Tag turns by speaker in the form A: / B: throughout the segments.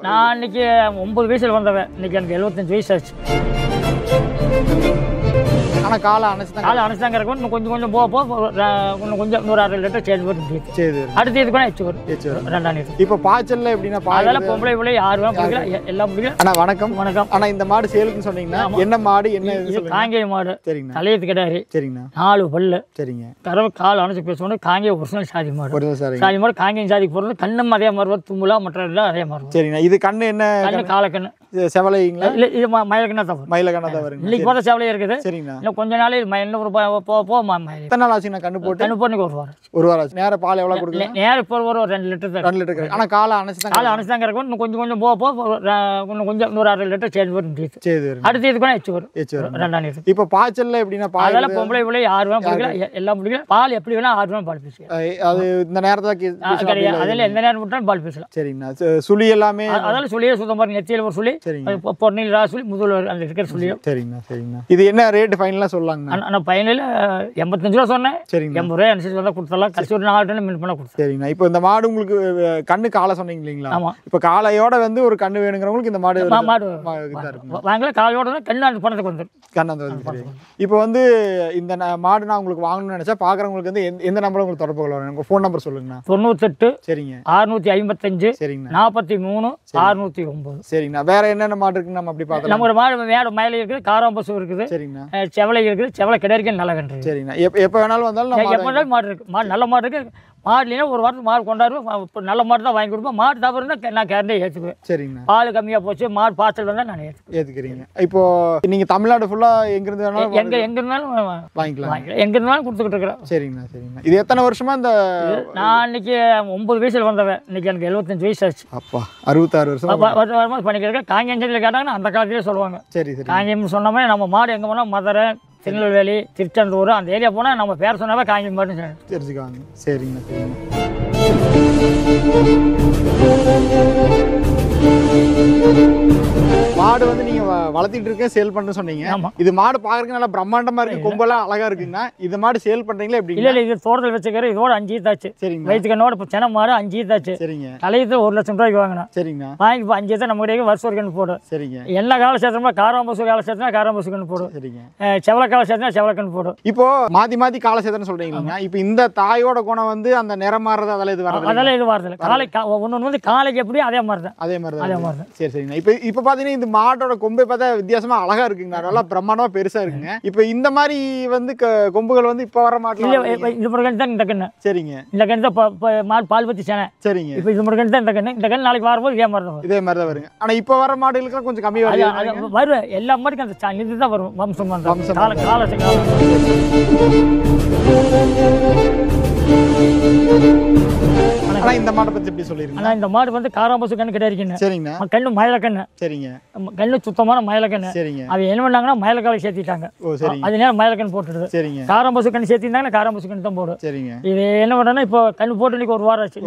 A: நான் அன்றைக்கி 9 வயசில் வந்தவன். இன்றைக்கி எனக்கு 75 வயசு ஆச்சு.
B: ஆனால் காலை
A: அணைச்சாங்க இருக்கும். இன்னும் கொஞ்சம் போக இன்னும் கொஞ்சம் 100 லிட்டர் சேஞ்ச் பண்ணி
B: சரி
A: அடுத்து இது கூட எச்சு வரும் 2 லிட்டர்.
B: இப்போ பாய்ச்சல்ல எப்படின்னா
A: அதெல்லாம் பொம்பளை பிள்ளை 6 வேணும் பிடிக்கல எல்லாம் பிடிக்கல.
B: அண்ணா வணக்கம். ஆனால் இந்த மாடு சேலுக்குன்னு சொன்னீங்கன்னா என்ன மாடு என்ன
A: இது காங்கேய மாடு.
B: சரிங்கண்ணா.
A: தலையத்து கிடையாது.
B: சரிங்கண்ணா.
A: 4 பல்லு.
B: சரிங்க.
A: கறவை கால் அணைச்சி பேசணும். காங்கேய ஒரிஜினல் சாதி மாடு. சாதி மாடு காங்கேயம் சாதிக்கு போகிறது. கண்ணும் அதே மாதிரி வரும். தும்முலா மற்ற எல்லாம் அதே மாதிரி.
B: சரிங்கண்ணா. இது கண்ணு என்ன
A: கண்ணு காலக்கண்ணு
B: செவலைங்களா?
A: இல்லை இது மயிலக்கண்ணா தான் வரும்.
B: மயிலக்கண்ணா தான் வருங்க.
A: இன்னைக்கு போகிற செவலையே இருக்குது.
B: சரிங்கண்ணா.
A: இன்னும் கொஞ்ச நாள் இன்னும் ஒரு
B: எத்தனை நாள் ஆச்சுண்ணா கண்ணு போட்டு?
A: கண்ணு போட்டு ஒரு வாரம்
B: ஆச்சு. நேரம் பால் எவ்வளோ கொடுக்குது?
A: நேரம் இப்போ ஒரு 2 லிட்டர் தான்.
B: 2 லிட்டர். ஆனால் காலை அணைச்சி
A: இருக்கும். இன்னும் கொஞ்சம் போக இன்னும் கொஞ்சம் 100 லிட்டர் சேஞ்ச் பண்ணி
B: சரி
A: அடுத்து இது கூட எச்சு வரும் 2 லிட்டர்.
B: இப்போ பாய்ச்சல்ல எப்படின்னா
A: அதெல்லாம் பொம்பளை பிள்ளை 6 வேணும் பிடிக்கல எல்லாம் பிடிக்கல. பால் எப்படி வேணா 6 வேணும் பால் பேசலாம்.
B: அது இந்த நேரத்தில்
A: கிடையாது. அதில் எந்த நேரம் விட்டாலும் பால் பேசலாம்.
B: சரிங்கண்ணா. சுழி எல்லாமே
A: அதெல்லாம் சொல்லியே சுத்தம் பாருங்க. நெத்தியில் ஒரு சொல்லி பொன்னில் சொல்லி முதல்வர் அந்த இருக்கிற சொல்லியும்.
B: சரிங்கண்ணா. இது என்ன ரேட் ஃபைனலாக சொல்லாங்கண்ணா?
A: ஆனால் ஃபைனலில் 85 ரூபா சொன்னேன்.
B: சரிங்க.
A: 80 ரூபா அனுசரிச்சு வந்தால் கொடுத்துடலாம். கடைசி ஒரு 4 டன் மில் பண்ண கொடுத்தேன்.
B: சரிங்கண்ணா. இப்போ இந்த மாடு உங்களுக்கு கண்ணு காலை சொன்னீங்க இல்லைங்களா?
A: ஆமாம்.
B: இப்போ காலையோட வந்து ஒரு கண்ணு வேணுங்கிறவங்களுக்கு இந்த மாடு
A: வாங்கல. காலையோட கண்ணு அந்த பணத்துக்கு வந்துடும்.
B: கண்ணு வந்து இப்போ வந்து இந்த மாடு நான் உங்களுக்கு வாங்கணும்னு நினச்சா பார்க்குறவங்களுக்கு வந்து எந்த நம்பர் உங்களுக்கு தொடர்பு கொள்ளணும்? உங்கள் ஃபோன் நம்பர் சொல்லுங்கண்ணா.
A: 98
B: சரிங்க
A: 655
B: சரிங்கண்ணா
A: 43 609.
B: சரிங்கண்ணா. வேற என்னென்ன மாடு இருக்குன்னு நம்ம அப்படி பார்த்தோம்.
A: நம்ம ஒரு மாடு மேலே மயில இருக்குது. காராம்பசு இருக்குது.
B: சரிங்கண்ணா.
A: செவலை இருக்குது. செவலை கிடையாது. நல்லா கண்டு.
B: சரிங்கண்ணா. எப்போ வேணாலும் வந்தாலும்
A: எப்போ வேணாலும் மாடு இருக்குது. மாடு நல்ல மாடு இருக்குது. மாடுலேயே ஒரு வாரத்துக்கு மாடு கொண்டாடுவோம். நல்ல மாடு தான் வாங்கி கொடுப்போம். மாடு தவறு இருந்தால் நான் கேரண்டியாக ஏற்றுக்குவேன்.
B: சரிங்கண்ணா.
A: பால் கம்மியாக போச்சு மாடு பாய்ச்சல் வந்தால் நான்
B: ஏற்றுக்கிறீங்க. இப்போ நீங்கள் தமிழ்நாடு ஃபுல்லாக எங்கேருந்து வேணாலும்
A: எங்கே இருந்தாலும்
B: வாங்கிக்கலாம்.
A: எங்கே இருந்தாலும் கொடுத்துக்கிட்டு இருக்கிறேன்.
B: சரிங்கண்ணா. இது எத்தனை வருஷமா இந்த
A: நான் அன்றைக்கி 9 வயசில் வந்தவன். இன்றைக்கி எனக்கு 75 வயசு ஆச்சு.
B: அப்பா 66 வருஷம்
A: பண்ணிக்கிறேன். காங்கேயம் சைடில் கேட்டாங்கன்னா அந்த காலத்திலே சொல்லுவாங்க.
B: சரி.
A: காங்கேயம் சொன்னோமே நம்ம மாடு எங்கே போனால் மதுரை திருநெல்வேலி திருச்செந்தூர் அந்த ஏரியா போனால் நம்ம பேர் சொன்னாவே காங்கேயம் மாடுன்னு
B: தெரிஞ்சுக்காங்க. சரிங்கண்ணா. மாடு வந்து நீங்க வளர்த்திட்டு இருக்க சேல் பண்ண சொன்னீங்க. இது மாடு பாக்குறதுக்கு நல்லா பிரம்மாண்டமா இருக்கு. கொம்பெல்லாம் அழகா இருக்குங்க. இது மாடு சேல் பண்றீங்களா எப்படி?
A: இல்ல இது தோட்டத்தில் வச்சுக்கிற இதோட 5 ஈத்தாச்சு.
B: சரிங்க.
A: வயிற்றுக்கண்ணோட இப்போ சென மாடு 5 ஈத்தாச்சு.
B: சரிங்க.
A: தலையத்து 1 லட்சம் ரூபாய்க்கு வாங்கினேன்.
B: சரிங்க.
A: வாங்கி இப்போ 5 ஈத்தா நம்ம கிடையாது. வருஷம் ஒரு கண்ணு போடும்.
B: சரிங்க.
A: எல்லா கால சேர்த்தோம்னா காராம்பசு கால சேர்த்தா காராம்பசு கண்ணு போடும்.
B: சரிங்க.
A: செவலை கால சேர்த்தா செவலை கண்ணு போடும்.
B: இப்போ மாத்தி கால சேர்த்தன்னு சொல்றீங்க. இப்போ இந்த தாயோட குணம் வந்து அந்த நிறம் மாறுறது அதெல்லாம் இது வரது.
A: அதெல்லாம் இது வரதில்லை. காலை ஒன்று வந்து காலைக்கு எப்படி அதே மாதிரி தான்.
B: அதே மாதிரி தான். சரி சரிங்க. இப்போ பாத்தீங்கன்னா இந்த மாட்டோட கொம்பை பார்த்தா வித்தியாசமா அழகா இருக்குங்க. நல்லா பிரம்மாண்டமா பெருசா இருக்குங்க. இப்போ இந்த மாதிரி வந்து கொம்புகள் வந்து இப்போ வர மாட்டல.
A: இது முருகன் தான் இந்த கண்ணு. சரிங்க. இந்த கண்ணு தான் மாடு பால் பத்தி சேனை.
B: சரிங்க.
A: இப்போ இது முருகன் தான் இந்த கண்ணு. இந்த கண்ணு நாளைக்கு வரும்போது இதே மாதிரி தான்
B: வருங்க. ஆனா இப்போ வர மாடுகளுக்கு கொஞ்சம் கம்மி
A: வருவேன். எல்லா மாட்டுக்கும் அந்த இதுதான் வரும். வம்சம்
B: இந்த மாட்டை பத்தி எப்படி சொல்லிருக்கீங்க?
A: ஆனா இந்த மாடு வந்து காராம்பசு கண்ணு கிடையாது.
B: சரிங்க.
A: கண்ணு மயிலக்கண்ணு.
B: சரிங்க.
A: கண்ணு சுத்தமான மயிலக்கண்ணு.
B: சரிங்க.
A: அது என்ன பண்ணாங்கன்னா மயிலக்காலை சேர்த்திட்டாங்க. அது நேரம் மயிலக்கண்ணு போட்டுடுது.
B: சரிங்க.
A: காராம்பசு கண்ணு சேர்த்திருந்தாங்கன்னா காராம்பசு கண்ணு தான் போடும்.
B: சரிங்க.
A: இது என்ன பண்ணா இப்போ கண்ணு போட்டு இன்னைக்கு ஒரு வாரம் ஆச்சு.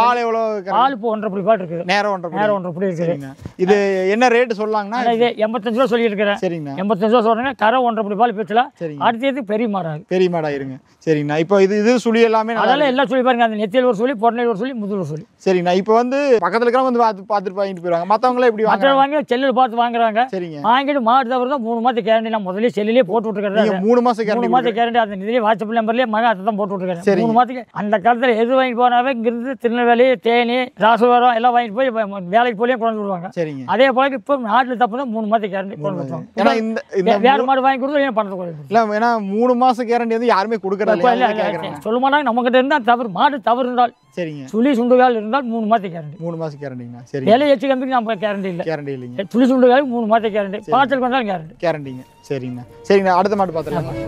B: பால் எவ்வளவு?
A: பால் இப்போ 1.5 பால் இருக்குது.
B: நேரம் 1.5
A: இருக்குது.
B: இது என்ன ரேட் சொல்லாங்கன்னா?
A: இது 85 ரூபா சொல்லி இருக்கிறேன்.
B: சரிங்க.
A: 85 ரூபா சொல்றேங்க. கரை 1.5 பால் பேச்சலாம். அடுத்தது பெரிய மாடாது.
B: பெரிய மாடா இருங்க. சரிங்கண்ணா. இப்போ இது சுழி எல்லாமே
A: அதெல்லாம் எல்லாம் சொல்லி பாருங்க. அந்த நெத்தியில் ஒரு சொல்லி பொன்னையில் ஒரு சொல்லி முதல் ஒரு சொல்லி.
B: சரிங்கண்ணா. இப்போ வந்து பக்கத்துல இருக்கிறவங்க வந்து பார்த்துட்டு வாங்கிட்டு போயிடுவாங்க. மற்றவங்களே எப்படி
A: வாங்கி செல்லில் பார்த்து வாங்குறாங்க.
B: சரிங்க.
A: வாங்கிட்டு மாடு தவிர தான் 3 மாதம் கேரண்டி. நான் முதல்ல செல்லிலே போட்டு விட்டுருக்கேன்.
B: 3 மாதம்
A: கேரண்டி. அந்த இதுலேயே வாட்ஸ்அப் நம்பர்லேயே மகன் அதை தான் போட்டு விட்டுருக்கேன். 3 மாதத்துக்கு. அந்த காலத்தில் எது வாங்கிட்டு போனாவே இங்கிருந்து திருநெல்வேலி தேனி ராசுவரம் எல்லாம் வாங்கிட்டு போய் வேலைக்கு போலியே கொண்டு விடுவாங்க.
B: சரிங்க.
A: அதே போல இப்போ நாட்டில் தப்பு தான் 3 மாதம் கேரண்டி கொண்டு விட்டுருவாங்க. ஏன்னா இந்த வேறு மாடு வாங்கி கொடுத்து ஏன் பணத்தை கொடுக்கும்
B: இல்லை. ஏன்னா 3 மாதம் கேரண்டி வந்து யாருமே கொடுக்குறாங்க.
A: சொல்ல மாட்டாங்க. நம்மகிட்ட இருந்தால் தவறு மாடு தவறு இருந்தால்.
B: சரிங்க.
A: சுழி சுண்டுகால் இருந்தால் 3 மாதம் கேரண்டி.
B: 3 மாதம் கேரண்டிங்களா? சரி.
A: வேலை எச்சு கம்பிக்கு நம்ம கேரண்டி இல்லை.
B: கேரண்டி இல்லைங்க.
A: சுழி சுண்டுகால் 3 மாதம் கேரண்டி. பாய்ச்சல் வந்தாலும்
B: கேரண்டிங்க. சரிங்கண்ணா. அடுத்த மாட்டு பார்த்துக்கலாம்.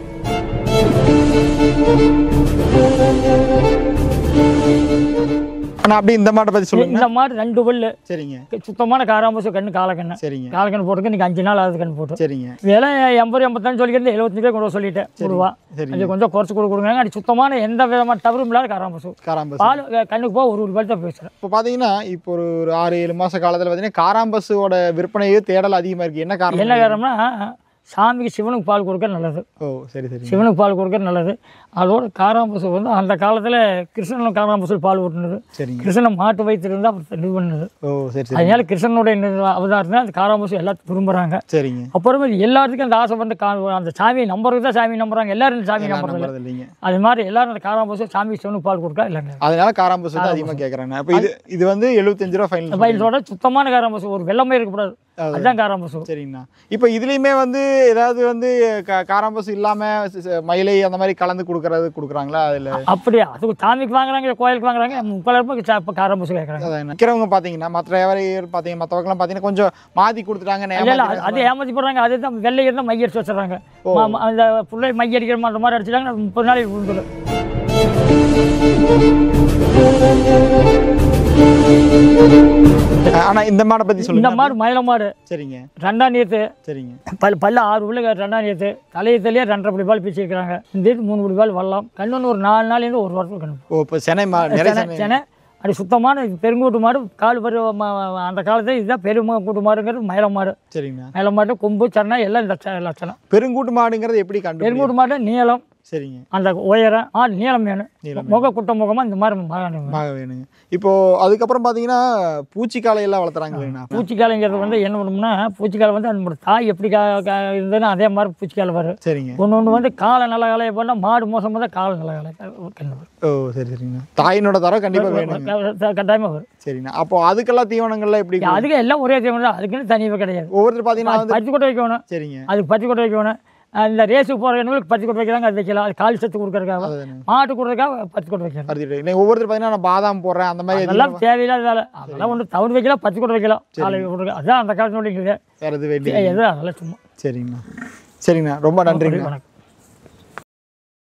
B: ஆனா அப்படி இந்த மாட்டை பத்தி சொல்லுங்க.
A: இந்த மாடு 2 பல்லு.
B: சரிங்க.
A: சுத்தமான காராம்பசு கண்ணு காலக்கண்ணு.
B: சரிங்க.
A: காலக்கண்ணு போட்டுக்க இன்னைக்கு 5 நாள் ஆகுது கண்ணு போட்டு.
B: சரிங்க.
A: விலை 80 85 சொல்லிக்கிறது 75 ரூபாய் கொண்டு சொல்லிட்டேன். ரூபா அது கொஞ்சம் குறைச்சு கொடுங்க. அது சுத்தமான எந்த விதமான தவறும் இல்லாத காராம்பசு. பால் கண்ணுக்கு போக ஒரு ரூபாய் தான் பேசுறேன்.
B: இப்போ பாத்தீங்கன்னா இப்போ ஒரு 6-7 மாச காலத்துல பாத்தீங்கன்னா காராம்பசுவோட விற்பனையே தேடல் அதிகமா இருக்கு. என்ன காரணம்னா
A: சாமிக்கு சிவனுக்கு பால் கொடுக்க நல்லது.
B: ஓ சரி சரி.
A: சிவனுக்கு பால் கொடுக்க நல்லது. அதோட காராம்பசு வந்து அந்த காலத்தில் கிருஷ்ணன் காராம்பசு பால் ஊட்டினது.
B: சரிங்க.
A: கிருஷ்ணன் மாட்டு வயிற்றிலிருந்து அவர் இது பண்ணது.
B: ஓ சரி சரி.
A: அதனால கிருஷ்ணனுடைய அவதாரம் தான் அந்த காராம்பசு எல்லாத்துக்கும் விரும்புகிறாங்க.
B: சரிங்க.
A: அப்புறமே எல்லாத்துக்கும் அந்த ஆசை வந்து அந்த சாமியை நம்புறது தான் சாமி நம்புறாங்க. எல்லாரும் சாமி நம்புறது
B: இல்லைங்க.
A: அது மாதிரி எல்லாரும் அந்த காராம்பசு சாமிக்கு சிவனுக்கு பால் கொடுக்க இல்லைங்க.
B: அதனால காராம்பசு தான் அதிகமாக கேட்குறாங்க. அப்போ இது வந்து 75 ரூபா ஃபைனல்.
A: ஃபைனலோட சுத்தமான காராம்பசு, ஒரு வெள்ளமே இருக்கக்கூடாது, அதுதான் காராம்பசு.
B: சரிங்கண்ணா. இப்போ இதுலேயுமே வந்து ஏதாவது வந்து காராம்பசு இல்லாமல் மயிலை அந்த மாதிரி கலந்து கொடுக்குறாங்களா? அதில்
A: அப்படியா? அது சாமிக்கு வாங்குறாங்க, கோயிலுக்கு வாங்குறாங்க, 30 ரூபாய்க்கு இப்போ காராம்பசு கேட்குறாங்க.
B: விற்கிறவங்க பார்த்தீங்கன்னா மற்ற வியாபாரிகள் பார்த்தீங்கன்னா மற்றவங்கலாம் பார்த்தீங்கன்னா கொஞ்சம் மாற்றி கொடுத்துட்டாங்க.
A: அது ஏமாற்றி போடுறாங்க. அதுதான் வெள்ளை இருந்தால் மை அடிச்சு வச்சுறாங்க. அந்த பிள்ளை மை அடிக்கிற மாதிரி அடிச்சிட்டாங்க, 30 நாளைக்கு விழுந்துடும்.
B: ஆனால் இந்த மாடை பற்றி சொல்லுங்க.
A: இந்த மாடு மயில மாடு.
B: சரிங்க.
A: 2ஆம் நேத்து.
B: சரிங்க.
A: பல்ல 6 உள்ள 2ஆம் நேத்து தலையத்திலேயே 2.5 படி பால் பிச்சுக்கிறாங்க. இந்த 3 படி பால் வரலாம். கண்ணு ஒரு 4 நாள்லேருந்து ஒரு வாரத்துக்கு கண்ணு.
B: ஓ இப்போ செனை
A: அப்படி சுத்தமான பெருங்கூட்டு மாடு. கால் பரு அந்த காலத்தில் இதுதான் பெருங்கூட்டு மாடுங்கிறது மயில மாடு.
B: சரிங்க.
A: மயில மாடு கொம்பு சரணா எல்லாம் லட்சணம்.
B: பெருங்கூட்டு மாடுங்கிறது எப்படி கண்டு?
A: பெருங்கூட்டு மாடு நீளம்.
B: சரிங்க.
A: அந்த உயரம் நீளம் வேணும். குட்ட முகமாக இந்த மாதிரி
B: வேணுங்க. இப்போ அதுக்கப்புறம் பார்த்தீங்கன்னா பூச்சிக்காலையெல்லாம் வளர்த்துறாங்க.
A: பூச்சிக்காலைங்கிறது வந்து என்ன பண்ணும்னா, பூச்சிக்காலை வந்து அந்த தாய் எப்படி இருந்ததுன்னா அதே மாதிரி பூச்சிக்காலை வரும்.
B: சரிங்க.
A: ஒன்று வந்து காலை நல்ல காலையை போனால் மாடு மோசமாக தான் காலை நல்ல காலை.
B: ஓ சரி சரிங்க. தாயினோட தரம் கண்டிப்பாக வேணும்,
A: கட்டாயமாக வரும்.
B: சரிங்கண்ணா. அப்போ அதுக்கெல்லாம் தீவனங்கள்லாம் எப்படி?
A: அதுக்கு எல்லாம் ஒரே தீவனம் தான், அதுக்குன்னு தனியாக கிடையாது.
B: ஒவ்வொருத்தர் பார்த்தீங்கன்னா
A: பச்சை கொட்டை வைக்கணும்.
B: சரிங்க.
A: அதுக்கு பச்சை கொட்டை வைக்கணும். இந்த ரேஸுக்கு போகிறவங்களுக்கு பச்சை கொட்டை வைக்கிறாங்க, அது வைக்கலாம். அது கால் சத்து கொடுக்குறதுக்காக, மாட்டு கொடுக்குறதுக்காக பச்சை கொட்டை வைக்கலாம்.
B: ஒவ்வொருத்தர் பார்த்தீங்கன்னா நான் பாதாம் போடுறேன் அந்த மாதிரி
A: அதெல்லாம் தேவையில்லாத வேலை. அதெல்லாம் ஒன்று தவிர வைக்கலாம், பச்சை கொட்டை வைக்கலாம், காலை கொடுக்க. அதுதான் அந்த காலத்தினுடைய
B: வேறு எது
A: அதெல்லாம் சும்மா.
B: சரிங்கண்ணா. சரிங்கண்ணா, ரொம்ப நன்றிங்க.
A: வணக்கம்.